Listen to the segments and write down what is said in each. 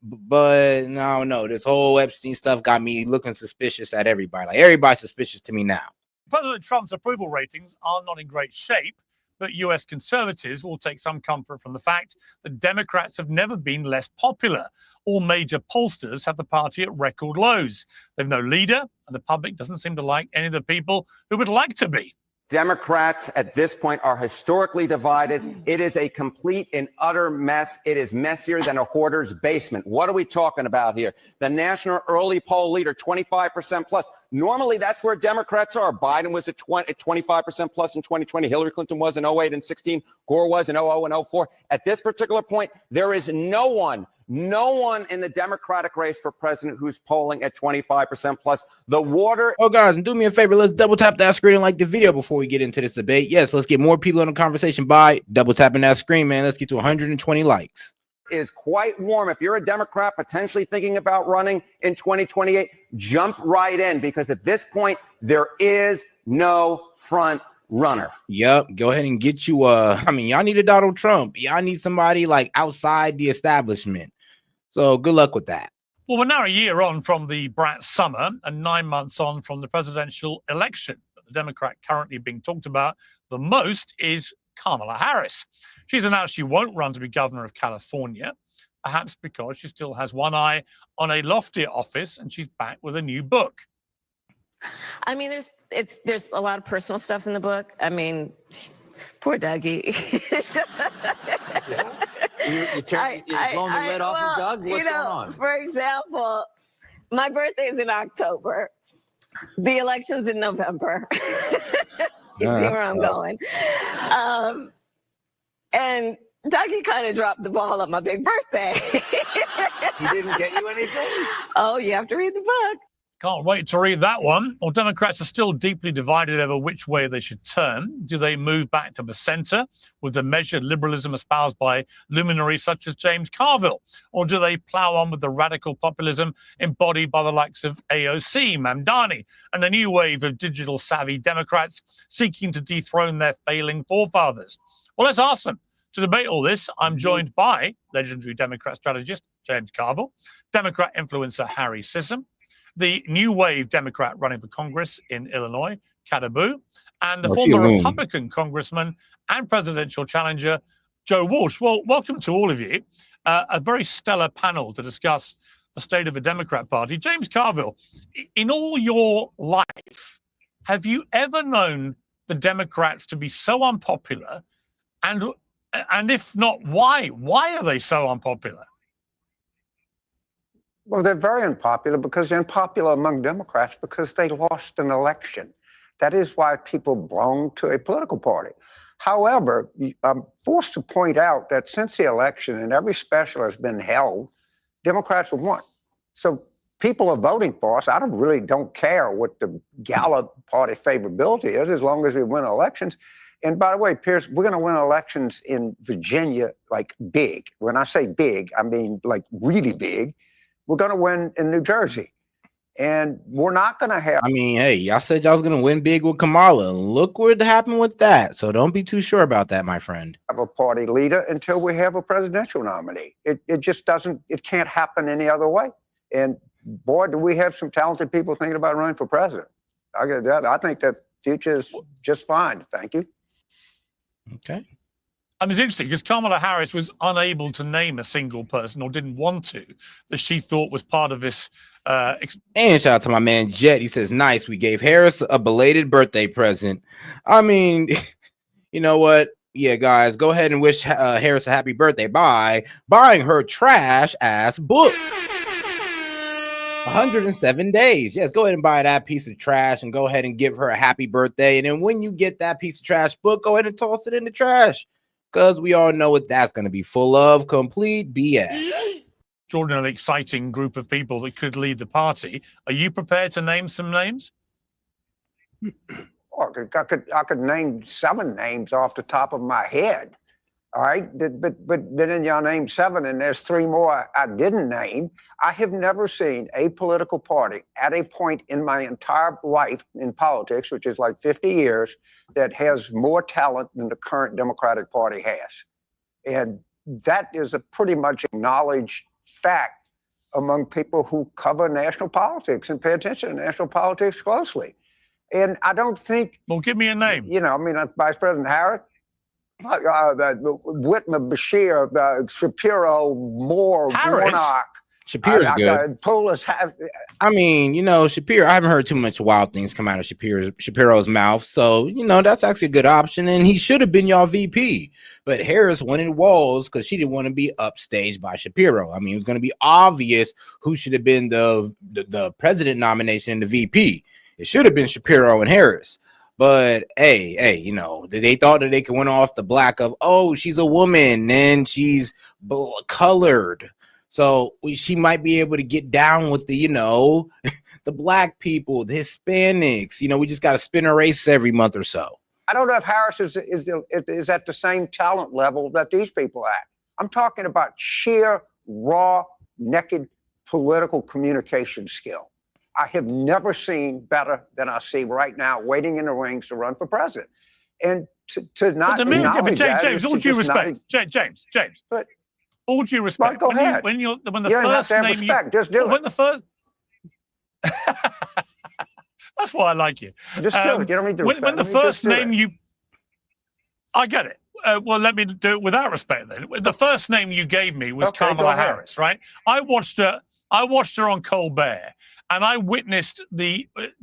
but no, this whole Epstein stuff got me looking suspicious at everybody. Like everybody's suspicious to me now. President Trump's approval ratings are not in great shape, but US conservatives will take some comfort from the fact that Democrats have never been less popular. All major pollsters have the party at record lows. They've no leader, and the public doesn't seem to like any of the people who would like to be. Democrats at this point are historically divided. It is a complete and utter mess. It is messier than a hoarder's basement. What are we talking about here? The national early poll leader, 25% plus. Normally, that's where Democrats are. Biden was at 25% plus in 2020. Hillary Clinton was in 08 and 16. Gore was in 00 and 04. At this particular point, there is no one in the Democratic race for president who's polling at 25% plus. The water. Oh, guys, and do me a favor. Let's double tap that screen and like the video before we get into this debate. Yes, let's get more people in the conversation by double tapping that screen, man. Let's get to 120 likes. Is quite warm. If you're a Democrat potentially thinking about running in 2028, jump right in, because at this point, there is no front runner. Yep. Go ahead and get you y'all need a Donald Trump. Y'all need somebody like outside the establishment. So good luck with that. Well, we're now a year on from the brat summer and 9 months on from the presidential election. But the Democrat currently being talked about the most is Kamala Harris. She's announced she won't run to be governor of California, perhaps because she still has one eye on a loftier office and she's back with a new book. I mean, there's a lot of personal stuff in the book. I mean, poor Dougie. You're blowing the lid off of Doug? What's going on? For example, my birthday's in October. The election's in November. You see where I'm going. And Dougie kind of dropped the ball on my big birthday. He didn't get you anything? Oh, you have to read the book. Can't wait to read that one. Well, Democrats are still deeply divided over which way they should turn. Do they move back to the center with the measured liberalism espoused by luminaries such as James Carville? Or do they plow on with the radical populism embodied by the likes of AOC, Mamdani, and a new wave of digital savvy Democrats seeking to dethrone their failing forefathers? Well, let's ask them. To debate all this, I'm joined by legendary Democrat strategist James Carville, Democrat influencer Harry Sissom, the new wave Democrat running for Congress in Illinois, Kadabu, and the former Republican congressman and presidential challenger, Joe Walsh. Well, welcome to all of you. A very stellar panel to discuss the state of the Democrat Party. James Carville, in all your life, have you ever known the Democrats to be so unpopular? And if not, why? Why are they so unpopular? Well, they're very unpopular because they're unpopular among Democrats because they lost an election. That is why people belong to a political party. However, I'm forced to point out that since the election and every special has been held, Democrats have won. So people are voting for us. I don't care what the Gallup party favorability is as long as we win elections. And by the way, Pierce, we're going to win elections in Virginia like big. When I say big, I mean like really big. We're going to win in New Jersey. And we're not going to have... I mean, hey, y'all said y'all was going to win big with Kamala. Look what happened with that. So don't be too sure about that, my friend. Have a party leader until we have a presidential nominee. It just doesn't... It can't happen any other way. And boy, do we have some talented people thinking about running for president. I think that future is just fine. Thank you. Okay. And it's interesting because Kamala Harris was unable to name a single person, or didn't want to, that she thought was part of this. And shout out to my man Jet. He says, nice. We gave Harris a belated birthday present. I mean, you know what? Yeah, guys, go ahead and wish Harris a happy birthday by buying her trash ass book. 107 days. Yes, go ahead and buy that piece of trash and go ahead and give her a happy birthday. And then when you get that piece of trash book, go ahead and toss it in the trash. Because we all know what that's going to be full of. Complete BS. Jordan, an exciting group of people that could lead the party. Are you prepared to name some names? Oh, I could name 7 names off the top of my head. All right. But then y'all named 7, and there's 3 more I didn't name. I have never seen a political party at a point in my entire life in politics, which is like 50 years, that has more talent than the current Democratic Party has. And that is a pretty much acknowledged fact among people who cover national politics and pay attention to national politics closely. And I don't think. Well, give me a name. You know, I mean, Vice President Harris, Whitmer, Bashir, Shapiro, Moore, Warnock. Shapiro's good. I mean, you know, Shapiro, I haven't heard too much wild things come out of Shapiro's mouth. So, you know, that's actually a good option. And he should have been y'all VP. But Harris wanted Walls because she didn't want to be upstaged by Shapiro. I mean, it was going to be obvious who should have been the president nomination in the VP. It should have been Shapiro and Harris. But hey, you know, they thought that they could win off the black of, oh, she's a woman and she's colored. So she might be able to get down with the, you know, the black people, the Hispanics. You know, we just got to spin a race every month or so. I don't know if Harris is at the same talent level that these people are at. I'm talking about sheer, raw, naked political communication skill. I have never seen better than I see right now, waiting in the wings to run for president. And to not acknowledge that, James, all due respect, James. But all due respect. Go ahead. When the you first have name respect, just do it. When the first, that's why I like you. Just do it. You don't need to respect. When the first name you, I get it. Well, let me do it without respect then. The first name you gave me was Kamala Harris, right? I watched her on Colbert, and I witnessed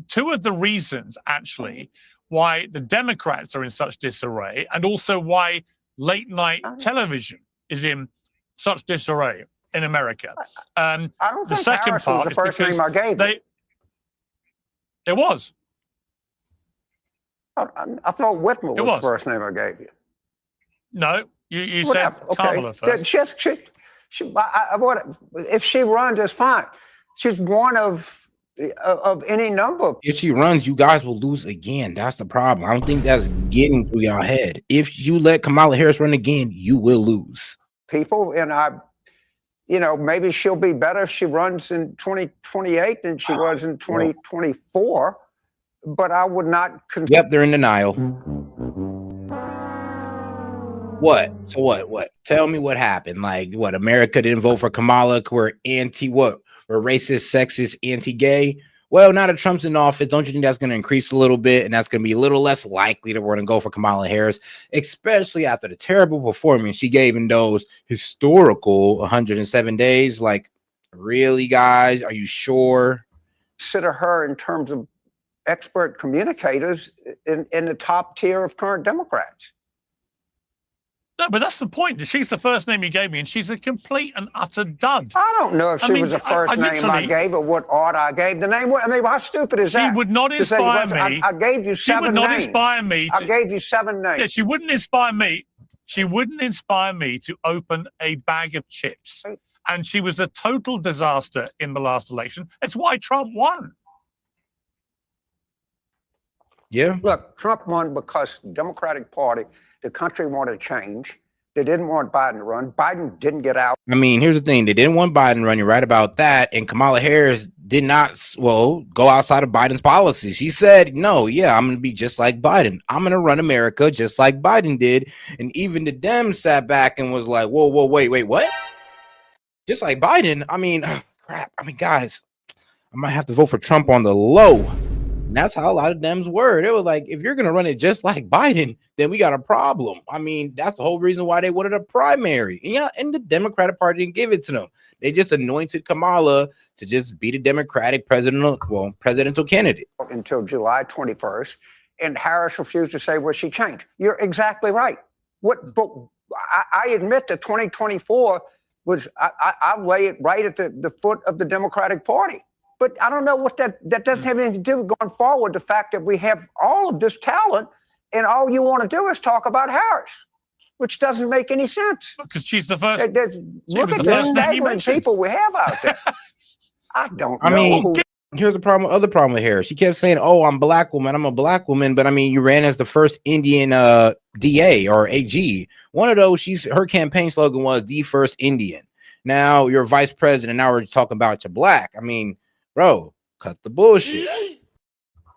two of the reasons actually why the Democrats are in such disarray, and also why late night television is in such disarray in America. I don't the think second Harris part was the first name I gave you. It was. I thought Whitmer was the first name I gave you. No, you said Kamala first. If she runs, it's fine. She's one of any number. If she runs, you guys will lose again. That's the problem. I don't think that's getting through your head. If you let Kamala Harris run again, you will lose. People, and you know, maybe she'll be better if she runs in 2028 than she was in 2024. But I would not. Yep, they're in denial. What? So what? Tell me what happened. Like, what? America didn't vote for Kamala. We're anti-what? We're racist, sexist, anti-gay. Well, now that Trump's in office, don't you think that's going to increase a little bit? And that's going to be a little less likely that we're going to go for Kamala Harris, especially after the terrible performance she gave in those historical 107 days. Like, really, guys? Are you sure? Consider her in terms of expert communicators in the top tier of current Democrats. No, but that's the point. She's the first name you gave me, and she's a complete and utter dud. I don't know if she was the first name I gave or what order I gave the name. I mean, how stupid is that? She would not inspire me. I gave you 7 names. She would not inspire me. I gave you 7 names. Yeah, she wouldn't inspire me. She wouldn't inspire me to open a bag of chips. And she was a total disaster in the last election. It's why Trump won. Yeah. Look, Trump won because the Democratic Party, the country wanted change. They didn't want Biden to run. Biden didn't get out. I mean, here's the thing. They didn't want Biden running, right about that. And Kamala Harris did not, go outside of Biden's policies. She said, no, I'm going to be just like Biden. I'm going to run America just like Biden did. And even the Dems sat back and was like, whoa, wait, what? Just like Biden? I mean, crap. I mean, guys, I might have to vote for Trump on the low. And that's how a lot of Dems were. It was like, if you're going to run it just like Biden, then we got a problem. I mean, that's the whole reason why they wanted a primary. And the Democratic Party didn't give it to them. They just anointed Kamala to just be the Democratic presidential candidate. Until July 21st. And Harris refused to say where she changed. You're exactly right. But I admit that 2024 was, I lay it right at the foot of the Democratic Party. But I don't know what that doesn't have anything to do with going forward. The fact that we have all of this talent and all you want to do is talk about Harris, which doesn't make any sense. Because she's the first. Look at the staggering people we have out there. I don't know. I mean, here's the other problem with Harris. She kept saying, oh, I'm a black woman. I'm a black woman. But I mean, you ran as the first Indian DA or AG. One of those, her campaign slogan was the first Indian. Now you're vice president. Now we're just talking about you're black. I mean, bro, cut the bullshit.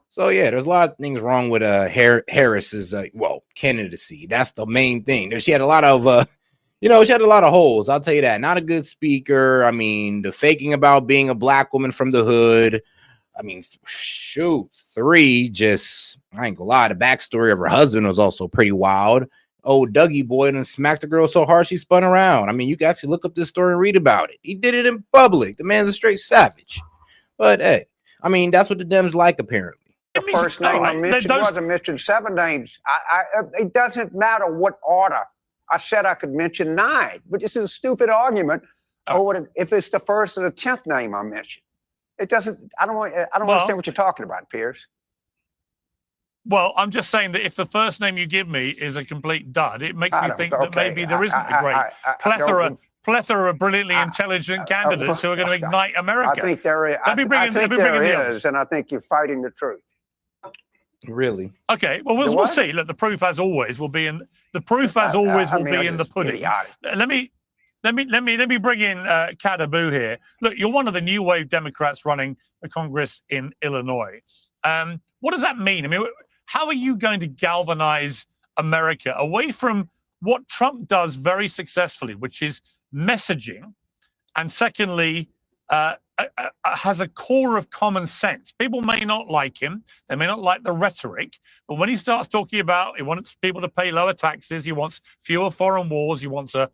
So yeah, there's a lot of things wrong with Harris's candidacy. That's the main thing. She had a lot of You know, she had a lot of holes. I'll tell you that. Not a good speaker. I mean, the faking about being a black woman from the hood. I mean, shoot, 3, just, I ain't gonna lie, the backstory of her husband was also pretty wild. Old Dougie boy and smacked the girl so hard she spun around. I mean, you can actually look up this story and read about it. He did it in public. The man's a straight savage. But hey, I mean, that's what the Dems like, apparently. The first name I mentioned wasn't mentioned 7 names. It doesn't matter what order. I said I could mention 9, but this is a stupid argument. If it's the first or the 10th name I mentioned. It doesn't. I don't understand what you're talking about, Piers. Well, I'm just saying that if the first name you give me is a complete dud, it makes me think that maybe there isn't a great plethora of brilliantly intelligent candidates who are going to ignite America. I think there is. I think there is, and I think you're fighting the truth. Really? Okay. Well, we'll see. Look, the proof, as always, will be in the pudding. Let me bring in Kadabu here. Look, you're one of the new wave Democrats running the Congress in Illinois. What does that mean? I mean, how are you going to galvanize America away from what Trump does very successfully, which is messaging, and secondly, has a core of common sense? People may not like him, they may not like the rhetoric, but when he starts talking about he wants people to pay lower taxes, he wants fewer foreign wars, he wants a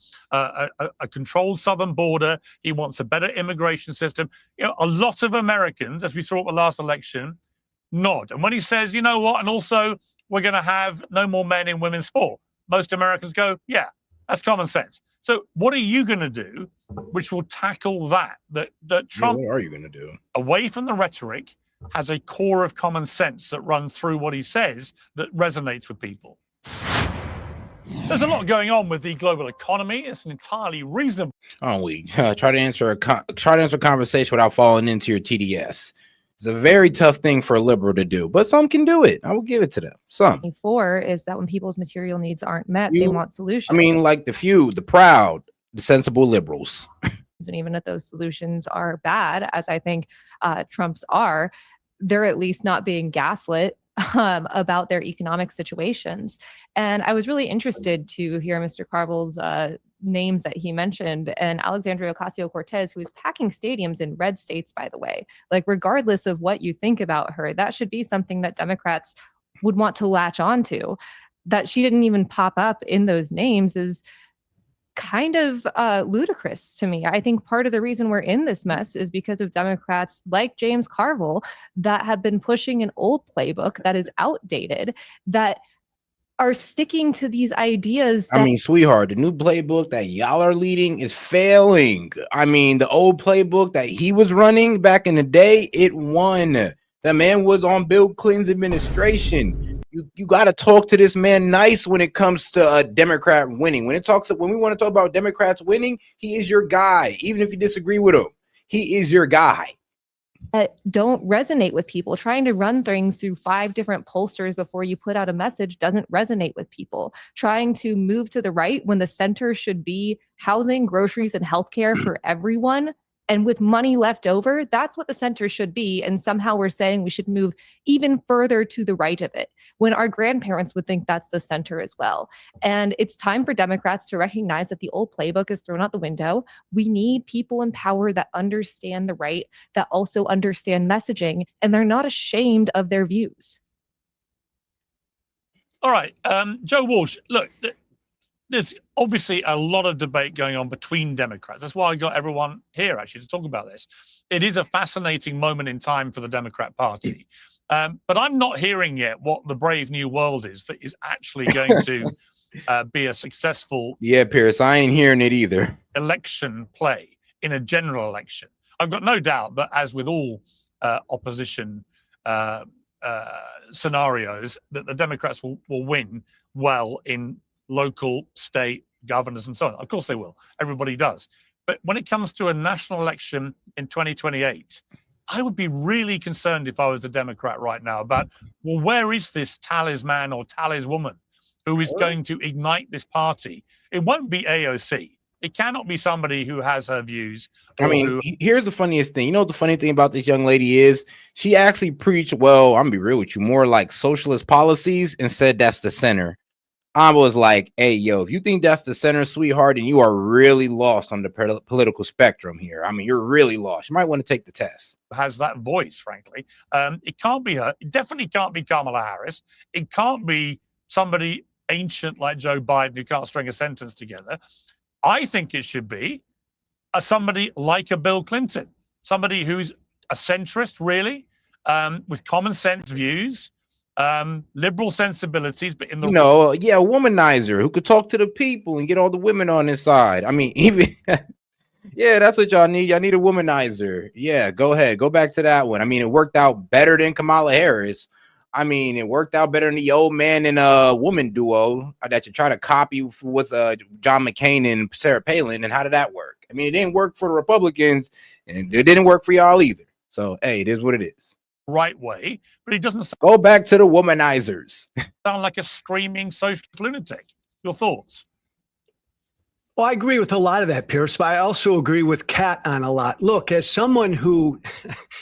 controlled southern border, he wants a better immigration system. You know, a lot of Americans, as we saw at the last election, nod. And when he says, you know what, and also we're going to have no more men in women's sport, most Americans go, yeah, that's common sense. So what are you going to do which will tackle that Trump, what are you going to do? Away from the rhetoric, has a core of common sense that runs through what he says that resonates with people? There's a lot going on with the global economy. It's an entirely reasonable. Oh, we try to answer a conversation without falling into your TDS. It's a very tough thing for a liberal to do, but some can do it. I will give it to them. Some. 4 is that when people's material needs aren't met, they want solutions. I mean, like the few, the proud, the sensible liberals. And even if those solutions are bad, as I think Trump's are, they're at least not being gaslit about their economic situations. And I was really interested to hear Mr. Carville's names that he mentioned, and Alexandria Ocasio-Cortez, who is packing stadiums in red states, by the way. Like, regardless of what you think about her, that should be something that Democrats would want to latch onto. That she didn't even pop up in those names is kind of ludicrous to me. I think part of the reason we're in this mess is because of Democrats like James Carville that have been pushing an old playbook that is outdated, that are sticking to these ideas. I mean, sweetheart, the new playbook that y'all are leading is failing. I mean, the old playbook that he was running back in the day, it won. That man was on Bill Clinton's administration. You got to talk to this man nice when it comes to a Democrat winning. When we want to talk about Democrats winning, he is your guy. Even if you disagree with him, he is your guy. That don't resonate with people. Trying to run things through 5 different pollsters before you put out a message doesn't resonate with people. Trying to move to the right when the center should be housing, groceries, and healthcare for everyone, and with money left over, that's what the center should be. And somehow we're saying we should move even further to the right of it, when our grandparents would think that's the center as well. And it's time for Democrats to recognize that the old playbook is thrown out the window. We need people in power that understand the right, that also understand messaging, and they're not ashamed of their views. All right, Joe Walsh, look, there's obviously a lot of debate going on between Democrats. That's why I got everyone here, actually, to talk about this. It is a fascinating moment in time for the Democrat Party. But I'm not hearing yet what the brave new world is that is actually going to be a successful... Yeah, Pierce, I ain't hearing it either. ...election play in a general election. I've got no doubt that, as with all opposition scenarios, that the Democrats will win well in local, state governors and so on. Of course they will. Everybody does. But when it comes to a national election in 2028, I would be really concerned if I was a Democrat right now about, well, where is this talisman or taliswoman who is going to ignite this party? It won't be AOC. It cannot be somebody who has her views. I mean, here's the funniest thing. You know what the funny thing about this young lady is? She actually preached, well, I'm gonna be real with you, more like socialist policies and said that's the center. I was like, hey, yo, if you think that's the center, sweetheart, then you are really lost on the political spectrum here. I mean, you're really lost. You might want to take the test. Has that voice, frankly. It can't be her. It definitely can't be Kamala Harris. It can't be somebody ancient like Joe Biden who can't string a sentence together. I think it should be somebody like a Bill Clinton, somebody who's a centrist, really, with common sense views, liberal sensibilities, but in the yeah, a womanizer who could talk to the people and get all the women on his side. I mean, even yeah, that's what y'all need. Y'all need a womanizer. Yeah, go ahead, go back to that one. I mean, it worked out better than Kamala Harris. I mean, it worked out better than the old man and woman duo that you try to copy with John McCain and Sarah Palin. And how did that work? I mean, it didn't work for the Republicans, and it didn't work for y'all either. So, hey, it is what it is. Right way, but he doesn't go back to the womanizers. Sound like a screaming social lunatic. Your thoughts? Well, I agree with a lot of that, Pierce, but I also agree with Kat on a lot. Look, as someone who,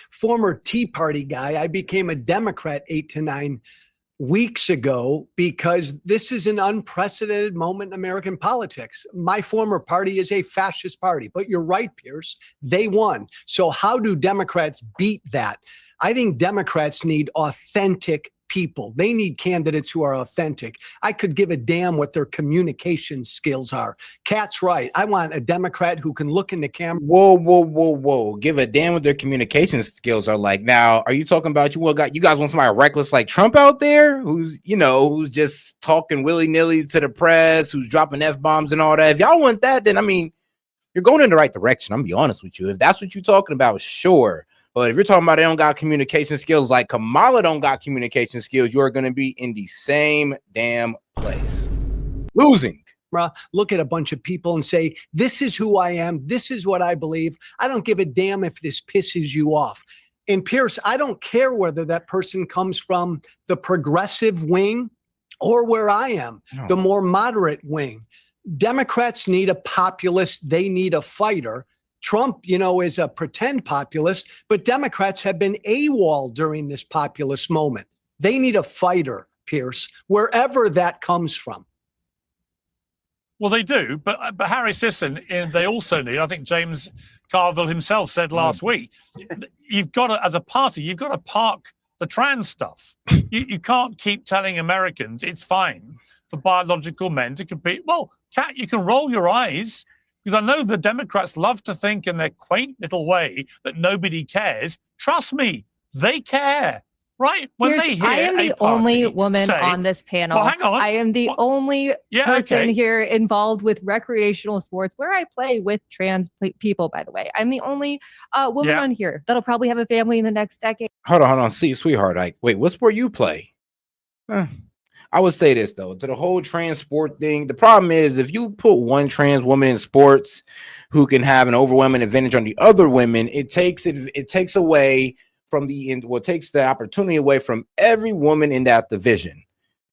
former Tea Party guy, I became a Democrat 8 to 9 weeks ago because this is an unprecedented moment in American politics. My former party is a fascist party, but you're right, Pierce, they won. So how do Democrats beat that? I think Democrats need authentic people. They need candidates who are authentic. I could give a damn what their communication skills are. Kat's right. I want a Democrat who can look in the camera. Whoa. Give a damn what their communication skills are like. Now, are you talking about you guys want somebody reckless like Trump out there who's just talking willy-nilly to the press, who's dropping F-bombs and all that? If y'all want that, then I mean, you're going in the right direction. I'm gonna be honest with you. If that's what you're talking about, sure. But if you're talking about they don't got communication skills like Kamala don't got communication skills, you're going to be in the same damn place. Losing. Look at a bunch of people and say, this is who I am. This is what I believe. I don't give a damn if this pisses you off. And Pierce, I don't care whether that person comes from the progressive wing or where I am, the more moderate wing. Democrats need a populist. They need a fighter. Trump, is a pretend populist, but Democrats have been AWOL during this populist moment. They need a fighter, Pierce, wherever that comes from. Well, they do, but Harry Sisson, they also need, I think James Carville himself said last week, you've got to, as a party, you've got to park the trans stuff. You can't keep telling Americans it's fine for biological men to compete. Well, Kat, you can roll your eyes. Because I know the Democrats love to think in their quaint little way that nobody cares. Trust me, they care, right? When they hear I am the only woman on this panel. Well, hang on. I am the only person here involved with recreational sports where I play with trans people, by the way. I'm the only woman on here that'll probably have a family in the next decade. Hold on. See, sweetheart, wait, what sport you play? I would say this though, to the whole trans sport thing. The problem is if you put one trans woman in sports who can have an overwhelming advantage on the other women, it takes away from takes the opportunity away from every woman in that division.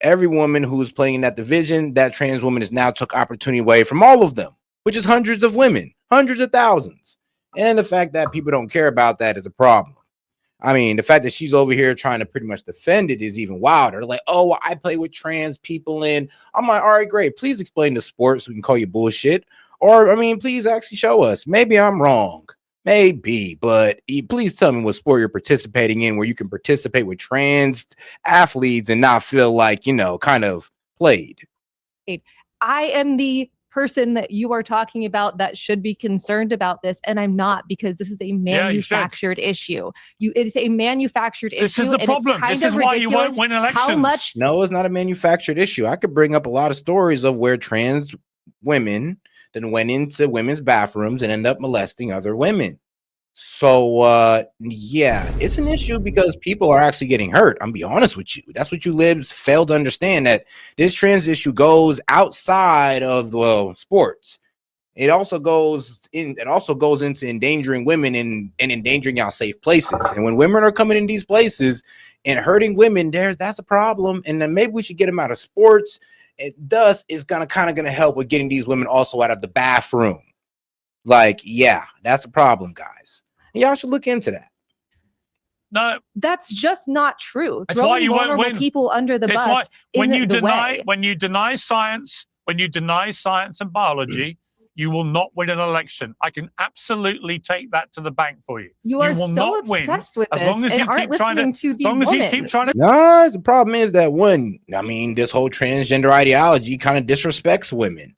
Every woman who's playing in that division, that trans woman is now took opportunity away from all of them, which is hundreds of women, hundreds of thousands. And the fact that people don't care about that is a problem. I mean, the fact that she's over here trying to pretty much defend it is even wilder. Like, oh, well, I play with trans people, and I'm like, all right, great. Please explain the sport so we can call you bullshit. Or, I mean, please actually show us. Maybe I'm wrong. Maybe, but please tell me what sport you're participating in where you can participate with trans athletes and not feel like, kind of played. I am the person that you are talking about that should be concerned about this, and I'm not, because this is a manufactured issue. It is a manufactured issue. This is the problem. This is why you won't win elections. How much? No, it's not a manufactured issue. I could bring up a lot of stories of where trans women then went into women's bathrooms and end up molesting other women. So, yeah, it's an issue because people are actually getting hurt. I'm be honest with you. That's what you libs fail to understand, that this trans issue goes outside of sports. It also goes into endangering women and endangering our safe places. And when women are coming in these places and hurting women, that's a problem. And then maybe we should get them out of sports. It thus is gonna help with getting these women also out of the bathroom. Like, yeah, that's a problem, guys. Y'all should look into that. No, that's just not true. That's why you won't vulnerable win. people under the It's bus why when in you the deny way. when you deny science, and biology, you will not win an election. I can absolutely take that to the bank for you. You are will so not win obsessed with as this long as and you aren't keep trying listening to. to As the long as you woman. keep trying to. Nah, the problem is that one, I mean, this whole transgender ideology kind of disrespects women.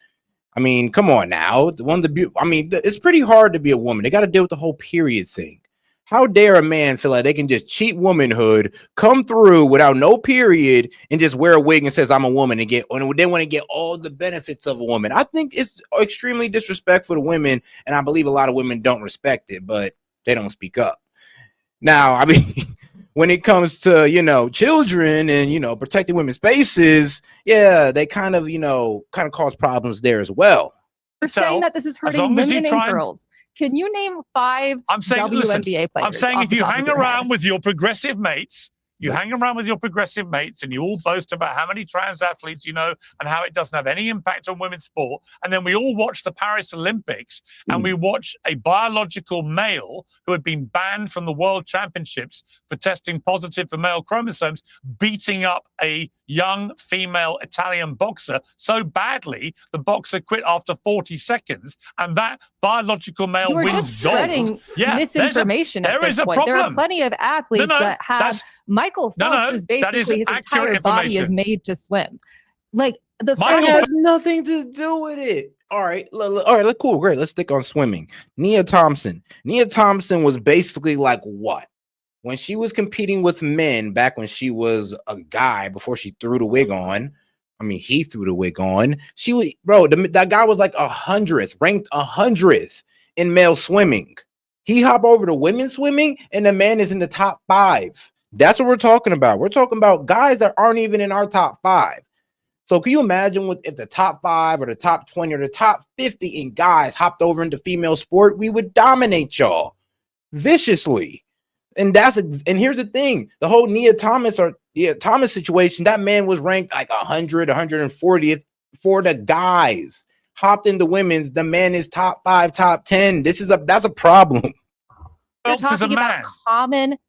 I mean, come on now. It's pretty hard to be a woman. They got to deal with the whole period thing. How dare a man feel like they can just cheat womanhood, come through without no period, and just wear a wig and says I'm a woman and they want to get all the benefits of a woman? I think it's extremely disrespectful to women, and I believe a lot of women don't respect it, but they don't speak up. Now, I mean, when it comes to, children and, protecting women's spaces, yeah, they kind of cause problems there as well. You're saying that this is hurting women and girls. Can you name 5 WNBA players? I'm saying if you hang around with your progressive mates, and you all boast about how many trans athletes you know and how it doesn't have any impact on women's sport, and then we all watch the Paris Olympics and we watch a biological male who had been banned from the World Championships for testing positive for male chromosomes beating up a young female Italian boxer so badly the boxer quit after 40 seconds, and that biological male wins gold. Misinformation at this point. There are plenty of athletes that have Michael Phelps is basically his entire body is made to swim. Like the Michael has nothing to do with it. All right, cool, great. Let's stick on swimming. Nia Thompson was basically like what? When she was competing with men back when she was a guy before she threw the wig on. I mean, he threw the wig on. That guy was like 100th, ranked 100th in male swimming. He hopped over to women's swimming, and the man is in the top 5. That's what we're talking about. We're talking about guys that aren't even in our top 5. So can you imagine if the top 5 or the top 20 or the top 50 in guys hopped over into female sport? We would dominate y'all viciously. And here's the thing: the whole Nia Thomas situation. That man was ranked like 100, 140th for the guys. Hopped into women's. The man is top 5, top 10. That's a problem. You're talking about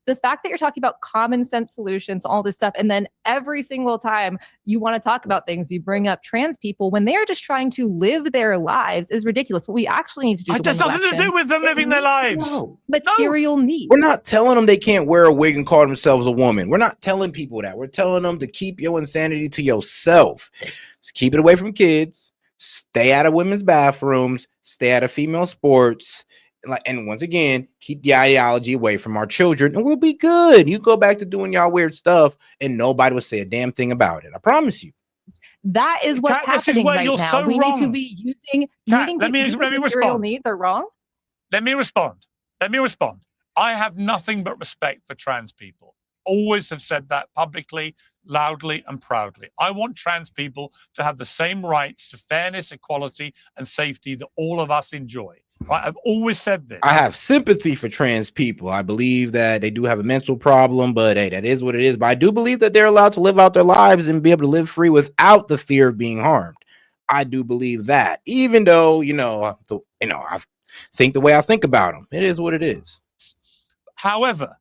the fact that you're talking about common sense solutions, all this stuff, and then every single time you want to talk about things, you bring up trans people when they're just trying to live their lives is ridiculous. What we actually need to do. It has nothing to do with them living their lives. Material needs. We're not telling them they can't wear a wig and call themselves a woman. We're not telling people that. We're telling them to keep your insanity to yourself. Just keep it away from kids. Stay out of women's bathrooms. Stay out of female sports. And once again, keep the ideology away from our children, and we'll be good. You go back to doing y'all weird stuff, and nobody will say a damn thing about it. I promise you. That is what's happening right now. We need to be using meeting material needs are wrong. Let me respond. I have nothing but respect for trans people. Always have said that publicly, loudly, and proudly. I want trans people to have the same rights to fairness, equality, and safety that all of us enjoy. Right? I've always said this. I have sympathy for trans people. I believe that they do have a mental problem, but hey, that is what it is. But I do believe that they're allowed to live out their lives and be able to live free without the fear of being harmed. I do believe that, even though I think the way I think about them. It is what it is. However,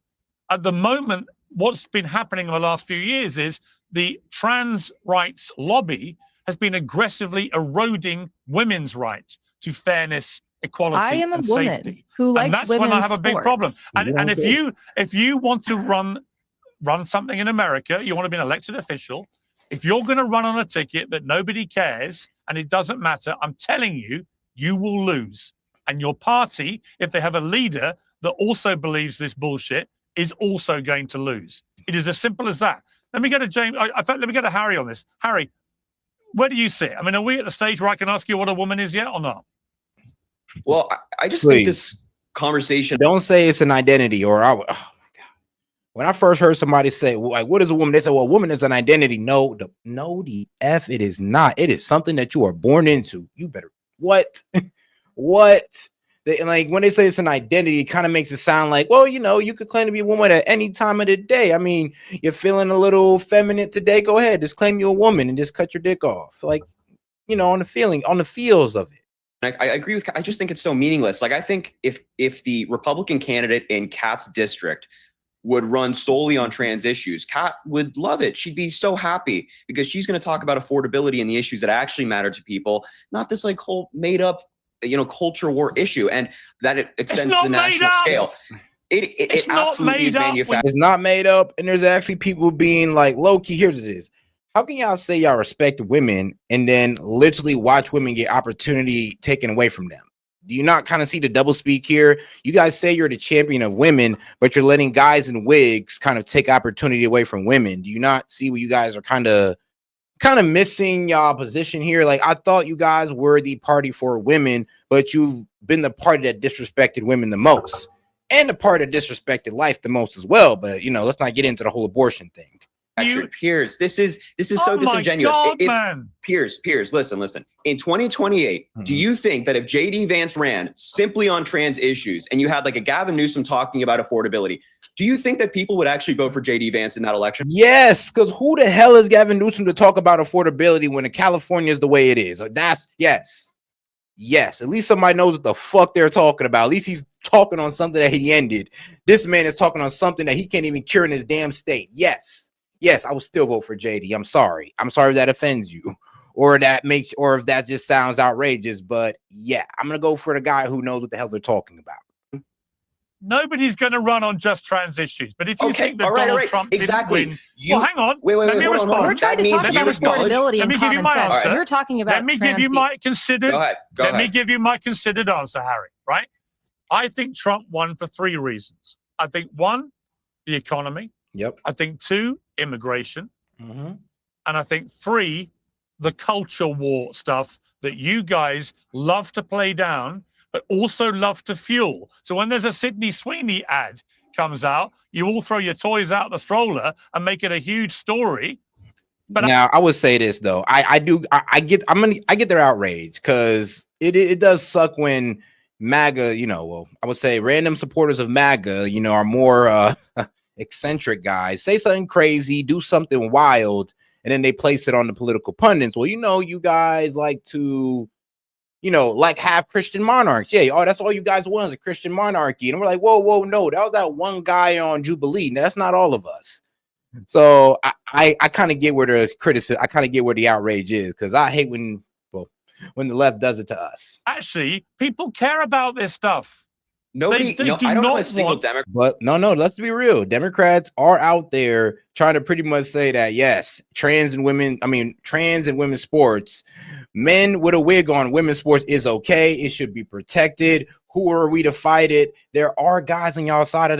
at the moment, what's been happening in the last few years is the trans rights lobby has been aggressively eroding women's rights to fairness, equality, I am a and woman safety. who likes and that's women's when I have a big sports. problem. And if you want to run something in America, you want to be an elected official, if you're going to run on a ticket that nobody cares and it doesn't matter, I'm telling you, you will lose. And your party, if they have a leader that also believes this bullshit, is also going to lose. It is as simple as that. Let me go to James. In fact, let me go to Harry on this. Harry, where do you sit? I mean, are we at the stage where I can ask you what a woman is yet or not? Well, I just think this conversation. Don't say it's an identity or oh my God. When I first heard somebody say, like, what is a woman? They said, well, a woman is an identity. No, the F it is not. It is something that you are born into. You better what? Like when they say it's an identity, it kind of makes it sound like, well, you could claim to be a woman at any time of the day. I mean, you're feeling a little feminine today. Go ahead, just claim you're a woman and just cut your dick off. Like, on the feels of it. I agree with. I just think it's so meaningless. Like I think if the Republican candidate in Kat's district would run solely on trans issues, Kat would love it. She'd be so happy because she's going to talk about affordability and the issues that actually matter to people, not this like whole made up, culture war issue, and that it extends to the national scale. It absolutely is manufactured. It's not made up, and there's actually people being like, low-key, here's what it is. How can y'all say y'all respect women and then literally watch women get opportunity taken away from them? Do you not kind of see the double speak here? You guys say you're the champion of women, but you're letting guys in wigs kind of take opportunity away from women. Do you not see what you guys are kind of missing y'all position here? Like, I thought you guys were the party for women, but you've been the party that disrespected women the most, and the party that disrespected life the most as well. But let's not get into the whole abortion thing. Piers, this is so disingenuous. Man. Piers, listen. In 2028, do you think that if JD Vance ran simply on trans issues and you had like a Gavin Newsom talking about affordability, do you think that people would actually vote for JD Vance in that election? Yes, because who the hell is Gavin Newsom to talk about affordability when California is the way it is? That's yes. At least somebody knows what the fuck they're talking about. At least he's talking on something that he ended. This man is talking on something that he can't even cure in his damn state. Yes, I will still vote for JD. I'm sorry if that offends you, or if that just sounds outrageous. But yeah, I'm gonna go for the guy who knows what the hell they're talking about. Nobody's going to run on just trans issues. But if you think that Donald Trump exactly didn't win, well, hang on. Wait, let me respond. We're trying to talk about affordability and common sense. You're talking about. Let me give you my considered. Let me give you my considered answer, Harry. Right? I think Trump won for 3 reasons. I think 1, the economy. Yep. I think 2, immigration. Mm-hmm. And I think 3, the culture war stuff that you guys love to play down, but also love to fuel. So when there's a Sydney Sweeney ad comes out, you all throw your toys out the stroller and make it a huge story. But now I would say this though, I get their outrage, because it does suck when MAGA, I would say random supporters of MAGA, are more eccentric guys, say something crazy, do something wild, and then they place it on the political pundits. Well, you guys like to like have Christian monarchs. Yeah, that's all you guys want is a Christian monarchy. And we're like, whoa, no, that was that one guy on Jubilee. That's not all of us. So I kind of get where the criticism, I kind of get where the outrage is, because I hate when the left does it to us. Actually, people care about this stuff. Nobody, I don't know a single Democrat. But no, let's be real. Democrats are out there trying to pretty much say that, yes, trans and women's sports, men with a wig on women's sports is okay. It should be protected. Who are we to fight it? There are guys on y'all side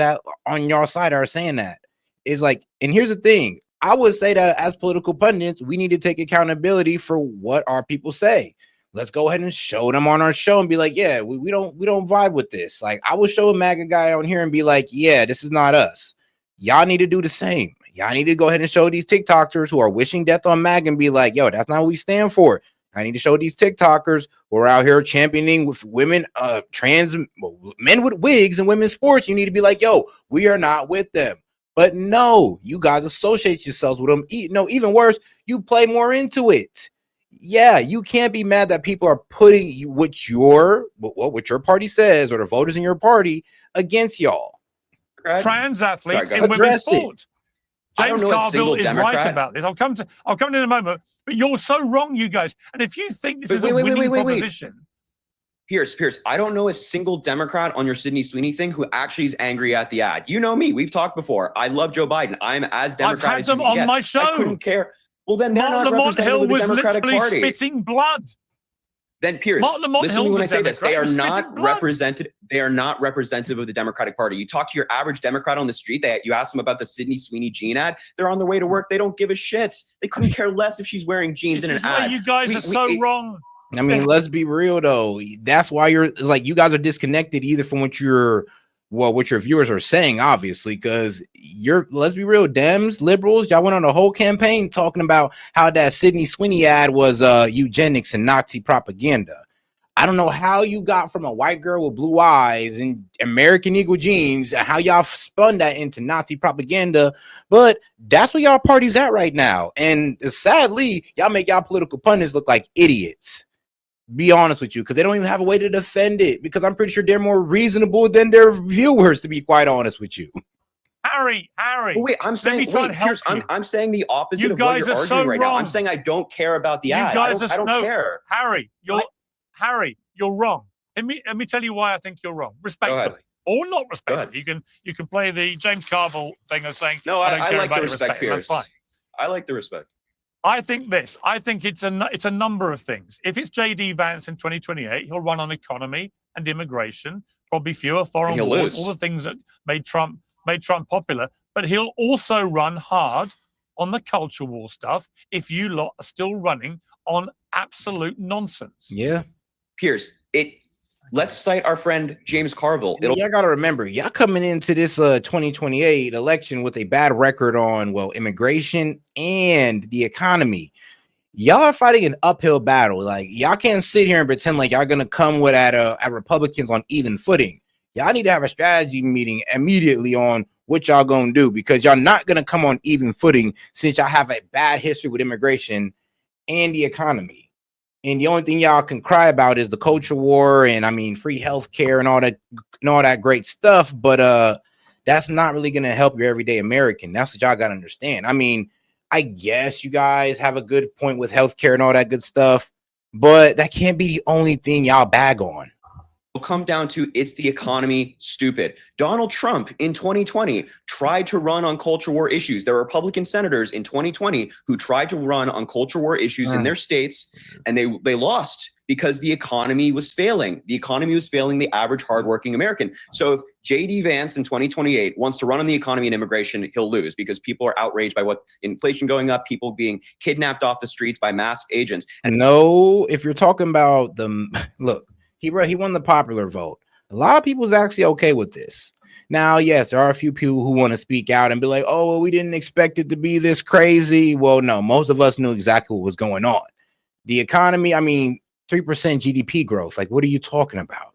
are saying that. It's like, and here's the thing. I would say that as political pundits, we need to take accountability for what our people say. Let's go ahead and show them on our show and be like, yeah, we don't vibe with this. Like, I will show a MAGA guy on here and be like, yeah, this is not us. Y'all need to do the same. Y'all need to go ahead and show these TikTokers who are wishing death on MAGA and be like, yo, that's not what we stand for. I need to show these TikTokers who are out here championing with women, trans men with wigs and women's sports. You need to be like, yo, we are not with them. But no, you guys associate yourselves with them. Even worse, you play more into it. Yeah, you can't be mad that people are putting what your party says, or the voters in your party, against y'all. Trans athletes in women's sports. James Carville is right about this. I'll come in a moment. But you're so wrong, you guys. And if you think this is a winning proposition. Piers, I don't know a single Democrat on your Sydney Sweeney thing who actually is angry at the ad. You know me. We've talked before. I love Joe Biden. I'm as Democratic. I've had them on my show. I couldn't care. Well, then they're not Lamont representative Hill of the was Democratic literally Party. spitting blood. Then Piers, listen to me when I say this. They are not represented. They are not representative of the Democratic Party. You talk to your average Democrat on the street. You ask them about the Sydney Sweeney jean ad. They're on their way to work. They don't give a shit. They couldn't care less if she's wearing jeans in an ad. You guys are so wrong. I mean, let's be real though. That's why it's like you guys are disconnected either from what your viewers are saying, obviously, because let's be real, Dems, liberals, y'all went on a whole campaign talking about how that Sydney Sweeney ad was eugenics and Nazi propaganda. I don't know how you got from a white girl with blue eyes and American Eagle jeans, how y'all spun that into Nazi propaganda, but that's where y'all party's at right now. And sadly, y'all make y'all political pundits look like idiots. Be honest with you, because they don't even have a way to defend it, because I'm pretty sure they're more reasonable than their viewers, to be quite honest with you. Harry. But wait, I'm saying, Pierce, I'm saying the opposite You of what guys you're are arguing so right now. I'm wrong. saying I don't care about the You ad. guys I don't care. Harry, you're wrong. Let me tell you why I think you're wrong. Respectfully. Or not respectfully. You can play the James Carville thing of saying, no, I don't care like about the your respect, Pierce. That's fine. I like the respect. I think this. I think it's a number of things. If it's J.D. Vance in 2028, he'll run on economy and immigration, probably fewer foreign wars, all the things that made Trump popular. But he'll also run hard on the culture war stuff if you lot are still running on absolute nonsense. Yeah. Pierce, let's cite our friend James Carville. Y'all got to remember, y'all coming into this 2028 election with a bad record on, well, immigration and the economy. Y'all are fighting an uphill battle. Like, y'all can't sit here and pretend like y'all going to come with at Republicans on even footing. Y'all need to have a strategy meeting immediately on what y'all going to do, because y'all not going to come on even footing since y'all have a bad history with immigration and the economy. And the only thing y'all can cry about is the culture war and, I mean, free healthcare and all that great stuff. But that's not really going to help your everyday American. That's what y'all got to understand. I mean, I guess you guys have a good point with healthcare and all that good stuff, but that can't be the only thing y'all bag on. Will come down to it's the economy, stupid. Donald Trump in 2020 tried to run on culture war issues. There were Republican senators in 2020 who tried to run on culture war issues in their states, and they lost because the economy was failing. The economy was failing the average hardworking American. So if J.D. Vance in 2028 wants to run on the economy and immigration, he'll lose because people are outraged by what inflation going up, people being kidnapped off the streets by masked agents. And no, if you're talking about look, he won the popular vote. A lot of people's actually okay with this. Now, yes, there are a few people who want to speak out and be like, oh, well, we didn't expect it to be this crazy. Well, no, most of us knew exactly what was going on. The economy, I mean, 3% GDP growth. Like, what are you talking about?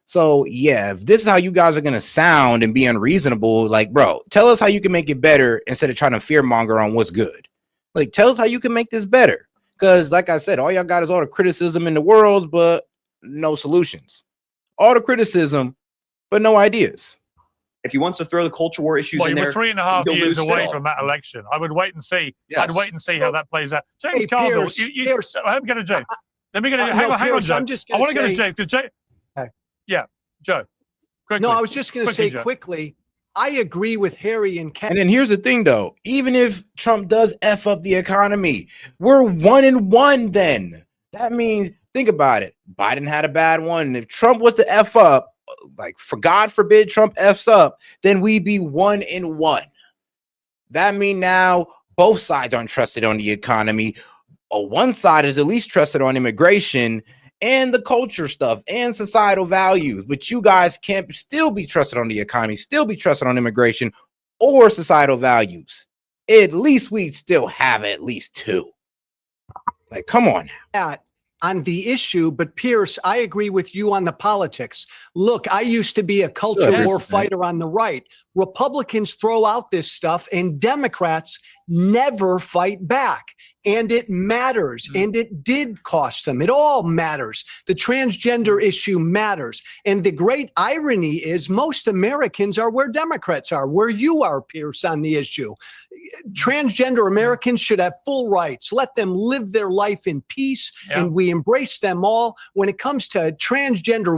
So, yeah, if this is how you guys are going to sound and be unreasonable, like, bro, tell us how you can make it better instead of trying to fearmonger on what's good. Like, tell us how you can make this better. Because, like I said, all y'all got is all the criticism in the world, but no solutions. All the criticism, but no ideas. If he wants to throw the culture war issues in there, we're 3.5 years away from that election. I would wait and see. Yes. I'd wait and see how that plays out. James Carville, Pierce. I'm going to James. Let me get hang on, Joe. I want to go to James because James. Yeah, Joe. Quickly. No, I was just going to say quickly. I agree with Harry and Ken. And then here's the thing, though. Even if Trump does F up the economy, we're 1-1 then. That means, think about it. Biden had a bad one. If Trump was to F up, like, for God forbid Trump F's up, then we'd be 1-1. That means now both sides aren't trusted on the economy. One side is at least trusted on immigration and the culture stuff and societal values, but you guys can't still be trusted on the economy, still be trusted on immigration or societal values. At least we still have at least two. Like, come on now. On the issue, but Pierce, I agree with you on the politics. Look, I used to be a culture war fighter on the right. Republicans throw out this stuff and Democrats never fight back. And it matters. And it did cost them. It all matters. The transgender issue matters. And the great irony is most Americans are where Democrats are, where you are, Pierce, on the issue. Transgender Americans should have full rights. Let them live their life in peace. And we embrace them all. When it comes to transgender